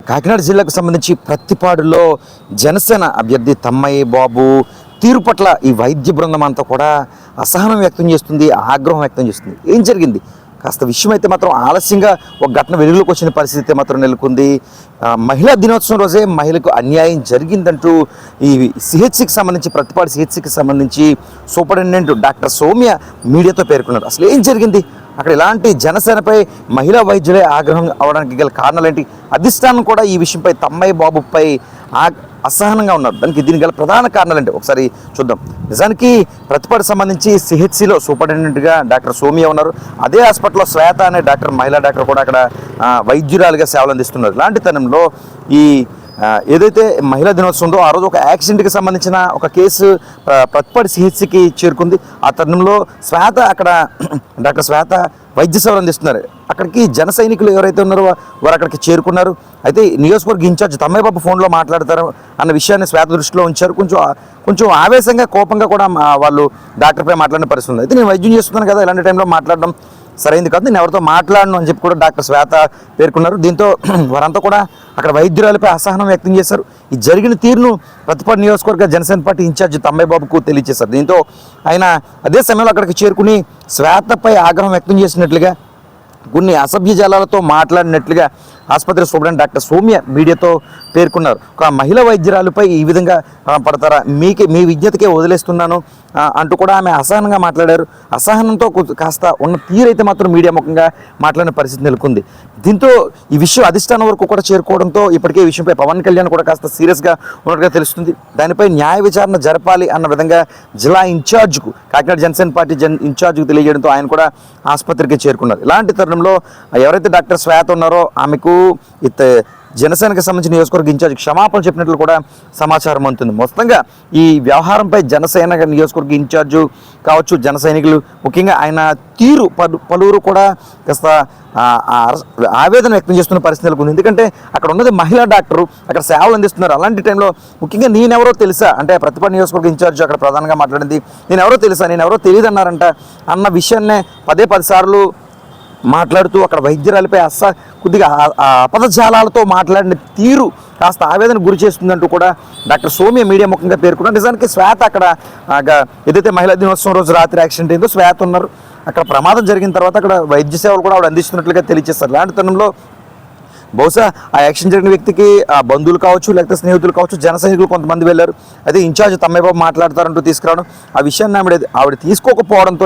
కాకినాడ జిల్లాకు సంబంధించి ప్రత్తిపాడులో జనసేన అభ్యర్థి తమ్మయ్య బాబు తీరు పట్ల ఈ వైద్య బృందం అంతా కూడా అసహనం వ్యక్తం చేస్తుంది, ఆగ్రహం వ్యక్తం చేస్తుంది. ఏం జరిగింది? కాస్త విషయం అయితే మాత్రం ఆలస్యంగా ఒక ఘటన వెలుగులోకి వచ్చిన పరిస్థితి మాత్రం నెలకొంది. మహిళా దినోత్సవం రోజే మహిళకు అన్యాయం జరిగిందంటూ ఈ సిహెచ్సికి సంబంధించి ప్రతిపాడు సిహెచ్సికి సంబంధించి సూపరింటెండెంట్ డాక్టర్ సౌమ్య మీడియాతో పేర్కొన్నారు. అసలు ఏం జరిగింది? అక్కడ ఇలాంటి జనసేనపై మహిళా వైద్యులే ఆగ్రహం అవడానికి గల కారణాలేంటి? అధిష్టానం కూడా ఈ విషయంపై తమ్మయ్య బాబుపై అసహనంగా ఉన్నారు. దీనికి గల ప్రధాన కారణాలంటే ఒకసారి చూద్దాం. నిజానికి ప్రతిపాడు సంబంధించి సిహెచ్సిలో సూపరింటెండెంట్గా డాక్టర్ సోమియా ఉన్నారు. అదే హాస్పిటల్లో శ్వేత అనే డాక్టర్, మహిళా డాక్టర్ కూడా అక్కడ వైద్యురాలుగా సేవలు అందిస్తున్నారు. ఇలాంటి తరుణంలో ఈ ఏదైతే మహిళా దినోత్సవం ఉందో ఆ రోజు ఒక యాక్సిడెంట్కి సంబంధించిన ఒక కేసు ప్రతిపాడు సిహెచ్సికి చేరుకుంది. ఆ తరుణంలో శ్వేత అక్కడ డాక్టర్ శ్వేత వైద్య సేవలు అందిస్తున్నారు. అక్కడికి జన సైనికులు ఎవరైతే ఉన్నారో వారు అక్కడికి చేరుకున్నారు. అయితే నియోజకవర్గ ఇన్ఛార్జ్ తమ్మయ్య బాబు ఫోన్లో మాట్లాడతారు అన్న విషయాన్ని శ్వేత దృష్టిలో ఉంచారు. కొంచెం ఆవేశంగా, కోపంగా కూడా వాళ్ళు డాక్టర్పై మాట్లాడిన పరిస్థితి ఉంది. అయితే నేను వైద్యం చేస్తున్నాను కదా, ఇలాంటి టైంలో మాట్లాడడం సరైంది కాదు, నేను ఎవరితో మాట్లాడను అని చెప్పి కూడా డాక్టర్ శ్వేత పేర్కొన్నారు. దీంతో వారంతా కూడా అక్కడ వైద్యురాలపై అసహనం వ్యక్తం చేశారు. ఈ జరిగిన తీరును ప్రతిపాడు నియోజకవర్గ జనసేన పార్టీ ఇన్ఛార్జ్ తమ్మయ్య బాబుకు తెలియజేశారు. దీంతో ఆయన అదే సమయంలో అక్కడికి చేరుకుని శ్వేతపై ఆగ్రహం వ్యక్తం చేసినట్లుగా, కొన్ని అసభ్య జలాలతో మాట్లాడినట్లుగా ఆసుపత్రి సూపరింటెండెంట్ డాక్టర్ సౌమ్య మీడియాతో పేర్కొన్నారు. ఒక మహిళా వైద్యురాలపై ఈ విధంగా పడతారా, మీ విజ్ఞతకే వదిలేస్తున్నాను అంటూ కూడా ఆమె అసహనంగా మాట్లాడారు. అసహనంతో కాస్త ఉన్న తీరైతే మాత్రం మీడియా ముఖంగా మాట్లాడిన పరిస్థితి నెలకొంది. దీంతో ఈ విషయం అధిష్టానం వరకు కూడా చేరుకోవడంతో ఇప్పటికే ఈ విషయంపై పవన్ కళ్యాణ్ కూడా కాస్త సీరియస్గా ఉన్నట్టుగా తెలుస్తుంది. దానిపై న్యాయ విచారణ జరపాలి అన్న విధంగా జిల్లా ఇన్ఛార్జ్కు, కాకినాడ జనసేన పార్టీ ఇన్ఛార్జ్కు తెలియజేయడంతో ఆయన కూడా ఆసుపత్రికి చేరుకున్నారు. ఇలాంటి తరుణంలో ఎవరైతే డాక్టర్ శ్వేత ఉన్నారో ఆమెకు జనసేనకు సంబంధించిన నియోజకవర్గ ఇన్ఛార్జ్ క్షమాపణ చెప్పినట్లు కూడా సమాచారం అందుతుంది. మొత్తంగా ఈ వ్యవహారంపై జనసేన నియోజకవర్గ ఇన్ఛార్జు కావచ్చు, జన సైనికులు ముఖ్యంగా ఆయన తీరు పలువురు కూడా కాస్త ఆవేదన వ్యక్తం చేస్తున్న పరిస్థితి నెలకొంది. ఎందుకంటే అక్కడ ఉన్నది మహిళా డాక్టరు, అక్కడ సేవలు అందిస్తున్నారు. అలాంటి టైంలో ముఖ్యంగా నేనెవరో తెలుసా అంటే ప్రతిపాడు నియోజకవర్గ ఇన్ఛార్జ్ అక్కడ ప్రధానంగా మాట్లాడింది నేనెవరో తెలుసా, నేనెవరో తెలియదు అన్నారంట అన్న విషయాన్నే 10 సార్లు మాట్లాడుతూ అక్కడ వైద్యురాలపై కొద్దిగా అపదజాలాలతో మాట్లాడిన తీరు కాస్త ఆవేదన గురి చేస్తుందంటూ కూడా డాక్టర్ సోమ్య మీడియా ముఖంగా పేర్కొన్నారు. నిజానికి శ్వేత అక్కడ ఏదైతే మహిళా దినోత్సవం రోజు రాత్రి యాక్సిడెంట్ అయిందో శ్వేత ఉన్నారు. అక్కడ ప్రమాదం జరిగిన తర్వాత అక్కడ వైద్య సేవలు కూడా ఆవిడ అందిస్తున్నట్లుగా తెలియజేస్తారు. ఇలాంటి తరుణంలో బహుశా ఆ యాక్షన్ జరిగిన వ్యక్తికి బంధువులు కావచ్చు, లేకపోతే స్నేహితులు కావచ్చు, జన సైనికులు కొంతమంది వెళ్ళారు. అయితే ఇన్ఛార్జ్ తమ్మయ్య బాబు మాట్లాడతారంటూ తీసుకురావడం, ఆ విషయాన్ని ఆవిడ తీసుకోకపోవడంతో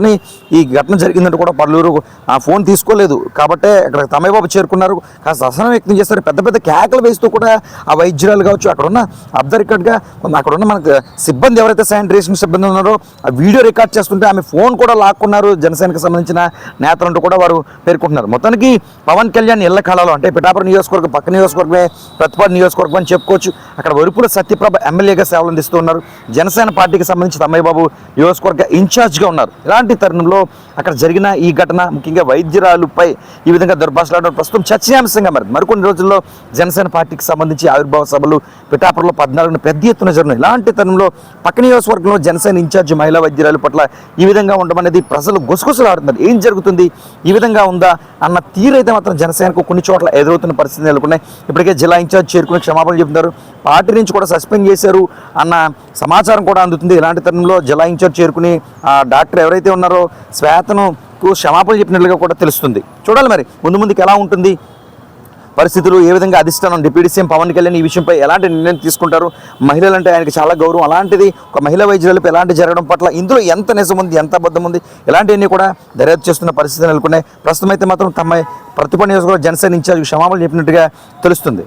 ఈ ఘటన జరిగిందంటూ కూడా పలువురు ఆ ఫోన్ తీసుకోలేదు కాబట్టే అక్కడ తమ్మయ్య బాబు చేరుకున్నారు. కాస్త అసహనం వ్యక్తం చేస్తారు. పెద్ద కేకలు వేస్తూ కూడా ఆ వైద్యురాలు కావచ్చు, అక్కడున్న అబ్జర్ రికార్డ్గా అక్కడున్న మనకు సిబ్బంది ఎవరైతే శానిటేషన్ సిబ్బంది ఉన్నారో ఆ వీడియో రికార్డ్ చేస్తుంటే ఆమె ఫోన్ కూడా లాక్కున్నారు జనసేనకు సంబంధించిన నేతలంటూ కూడా వారు పేర్కొంటున్నారు. మొత్తానికి పవన్ కళ్యాణ్ ఇళ్ల కళలో అంటే పిఠాపురం నియోజకవర్గం పక్క నియోజకవర్గమే ప్రతిపాడు నియోజకవర్గం అని చెప్పుకోవచ్చు. అక్కడ వరుపుల సత్యప్రభ ఎమ్మెల్యేగా సేవలు అందిస్తూ ఉన్నారు. జనసేన పార్టీకి సంబంధించి తమ్మయ్య బాబు నియోజకవర్గ ఇన్ఛార్జ్గా ఉన్నారు. ఇలాంటి తరుణంలో అక్కడ జరిగిన ఈ ఘటన ముఖ్యంగా వైద్యురాలుపై ఈ విధంగా దుర్భాషలాడడం ప్రస్తుతం చర్చనీయాంశంగా మరికొన్ని రోజుల్లో జనసేన పార్టీకి సంబంధించి ఆవిర్భావ సభలు పిఠాపురంలో 14న పెద్ద ఎత్తున జరిగినాయి. ఇలాంటి తరుణంలో పక్క నియోజకవర్గంలో జనసేన ఇన్ఛార్జ్ మహిళా వైద్యురాలు పట్ల ఈ విధంగా ఉండడం అనేది ప్రజలు గుసగుసలాడుతున్నారు. ఏం జరుగుతుంది, ఈ విధంగా ఉందా అన్న తీరైతే మాత్రం జనసేనకు కొన్ని చోట్ల ఎదురవుతున్న పరిస్థితి నెలకొన్నాయి. ఇప్పటికే జిల్లా ఇన్ఛార్జ్ చేరుకుని క్షమాపణలు చెబుతున్నారు. పార్టీ నుంచి కూడా సస్పెండ్ చేశారు అన్న సమాచారం కూడా అందుతుంది. ఇలాంటి తరుణంలో జిల్లా ఇన్ఛార్జ్ చేరుకుని ఆ డాక్టర్ ఎవరైతే ఉన్నారో శ్వేతను క్షమాపణలు చెప్పినట్లుగా కూడా తెలుస్తుంది. చూడాలి మరి ముందుకు ఎలా ఉంటుంది పరిస్థితులు, ఏ విధంగా అధిష్టానం డిప్యూటీ సీఎం పవన్ కళ్యాణ్ ఈ విషయంపై ఎలాంటి నిర్ణయం తీసుకుంటారు. మహిళలంటే ఆయనకి చాలా గౌరవం. అలాంటిది ఒక మహిళా వైద్యులపై ఎలాంటి జరగడం పట్ల ఇందులో ఎంత నిజం ఉంది, ఎంత అబద్ధం ఉంది, ఇలాంటివన్నీ కూడా దర్యాప్తు చేస్తున్న పరిస్థితి నెలకొన్నాయి. ప్రస్తుతం అయితే మాత్రం ప్రతిపాడు నియోజకవర్గ జనసేన ఇన్ఛార్జ్ క్షమాపణలు చెప్పినట్టుగా తెలుస్తుంది.